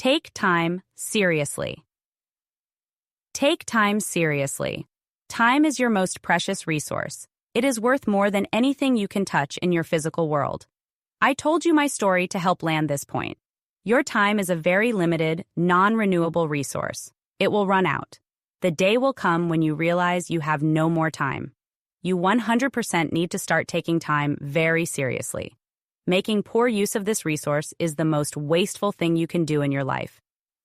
Take time seriously. Take time seriously. Time is your most precious resource. It is worth more than anything you can touch in your physical world. I told you my story to help land this point. Your time is a very limited, non-renewable resource. It will run out. The day will come when you realize you have no more time. You 100% need to start taking time very seriously. Making poor use of this resource is the most wasteful thing you can do in your life.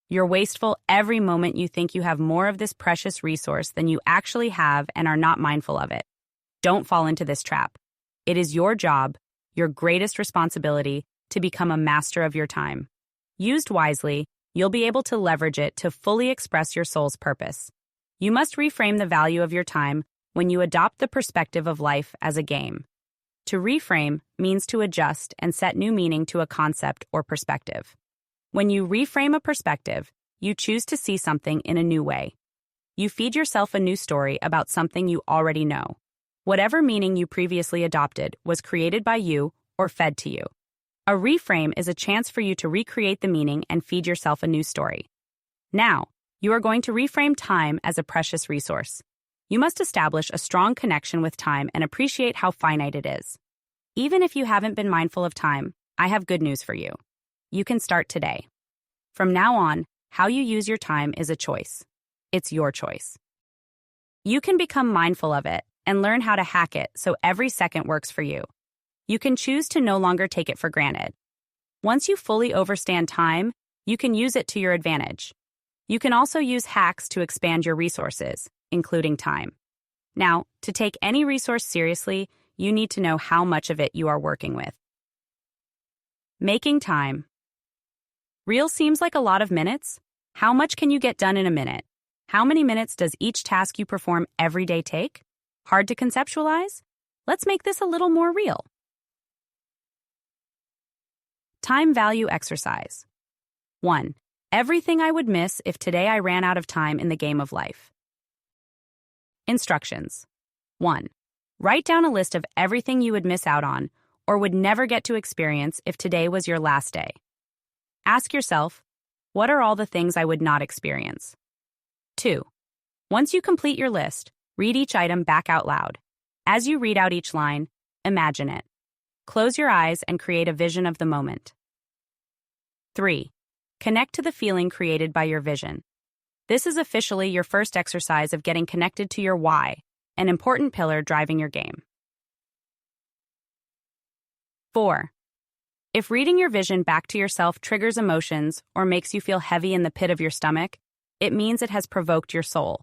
You're wasteful every moment you think you have more of this precious resource than you actually have and are not mindful of it. Don't fall into this trap. It is your job, your greatest responsibility, to become a master of your time. Used wisely, you'll be able to leverage it to fully express your soul's purpose. You must reframe the value of your time when you adopt the perspective of life as a game. To reframe means to adjust and set new meaning to a concept or perspective. When you reframe a perspective, you choose to see something in a new way. You feed yourself a new story about something you already know. Whatever meaning you previously adopted was created by you or fed to you. A reframe is a chance for you to recreate the meaning and feed yourself a new story. Now, you are going to reframe time as a precious resource. You must establish a strong connection with time and appreciate how finite it is. Even if you haven't been mindful of time, I have good news for you. You can start today. From now on, how you use your time is a choice. It's your choice. You can become mindful of it and learn how to hack it so every second works for you. You can choose to no longer take it for granted. Once you fully understand time, you can use it to your advantage. You can also use hacks to expand your resources, including time. Now, to take any resource seriously, you need to know how much of it you are working with. Making time. Real seems like a lot of minutes. How much can you get done in a minute? How many minutes does each task you perform every day take? Hard to conceptualize? Let's make this a little more real. Time value exercise. 1. Everything I would miss if today I ran out of time in the game of life. Instructions. 1. Write down a list of everything you would miss out on or would never get to experience if today was your last day. Ask yourself, what are all the things I would not experience? 2. Once you complete your list, read each item back out loud. As you read out each line, imagine it. Close your eyes and create a vision of the moment. 3. Connect to the feeling created by your vision. This is officially your first exercise of getting connected to your why, an important pillar driving your game. 4. If reading your vision back to yourself triggers emotions or makes you feel heavy in the pit of your stomach, it means it has provoked your soul.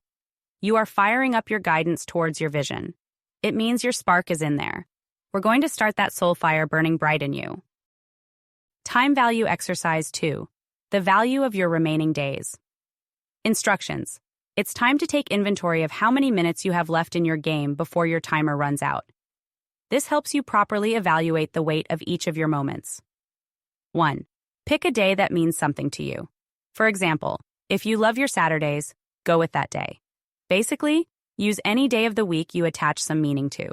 You are firing up your guidance towards your vision. It means your spark is in there. We're going to start that soul fire burning bright in you. Time value exercise 2. The value of your remaining days. Instructions. It's time to take inventory of how many minutes you have left in your game before your timer runs out. This helps you properly evaluate the weight of each of your moments. 1. Pick a day that means something to you. For example, if you love your Saturdays, go with that day. Basically, use any day of the week you attach some meaning to.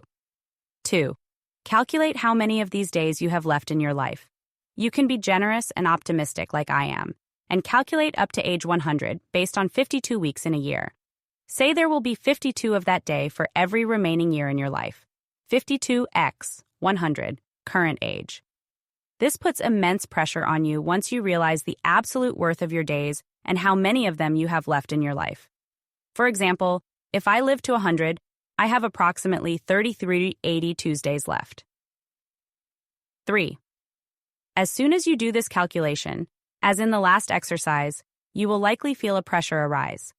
2. Calculate how many of these days you have left in your life. You can be generous and optimistic like I am, and calculate up to age 100 based on 52 weeks in a year. Say there will be 52 of that day for every remaining year in your life. 52x 100, current age. This puts immense pressure on you once you realize the absolute worth of your days and how many of them you have left in your life. For example, if I live to 100, I have approximately 3380 Tuesdays left. 3. As soon as you do this calculation, as in the last exercise, you will likely feel a pressure arise.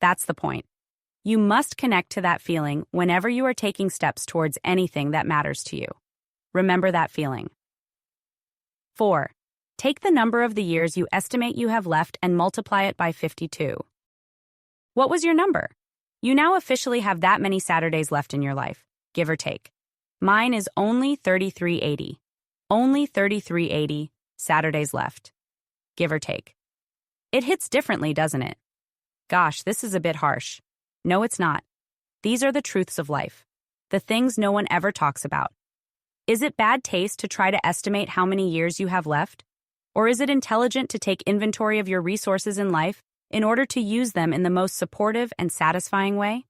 That's the point. You must connect to that feeling whenever you are taking steps towards anything that matters to you. Remember that feeling. 4. Take the number of the years you estimate you have left and multiply it by 52. What was your number? You now officially have that many Saturdays left in your life, give or take. Mine is only 3380. Only 3380 Saturdays left, give or take. It hits differently, doesn't it? Gosh, this is a bit harsh. No, it's not. These are the truths of life, the things no one ever talks about. Is it bad taste to try to estimate how many years you have left? Or is it intelligent to take inventory of your resources in life in order to use them in the most supportive and satisfying way?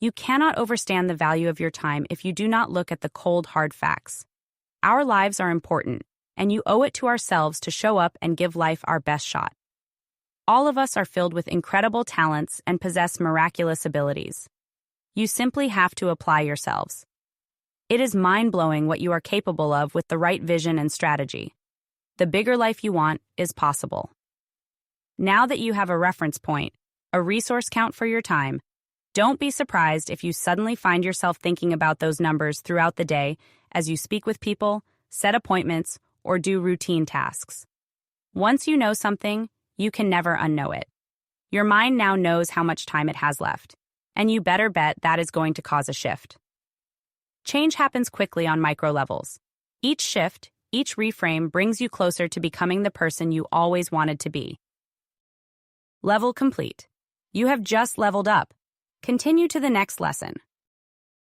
You cannot overstand the value of your time if you do not look at the cold, hard facts. Our lives are important, and you owe it to ourselves to show up and give life our best shot. All of us are filled with incredible talents and possess miraculous abilities. You simply have to apply yourselves. It is mind-blowing what you are capable of with the right vision and strategy. The bigger life you want is possible. Now that you have a reference point, a resource count for your time, don't be surprised if you suddenly find yourself thinking about those numbers throughout the day as you speak with people, set appointments, or do routine tasks. Once you know something, you can never unknow it. Your mind now knows how much time it has left, and you better bet that is going to cause a shift. Change happens quickly on micro levels. Each shift, each reframe brings you closer to becoming the person you always wanted to be. Level complete. You have just leveled up. Continue to the next lesson.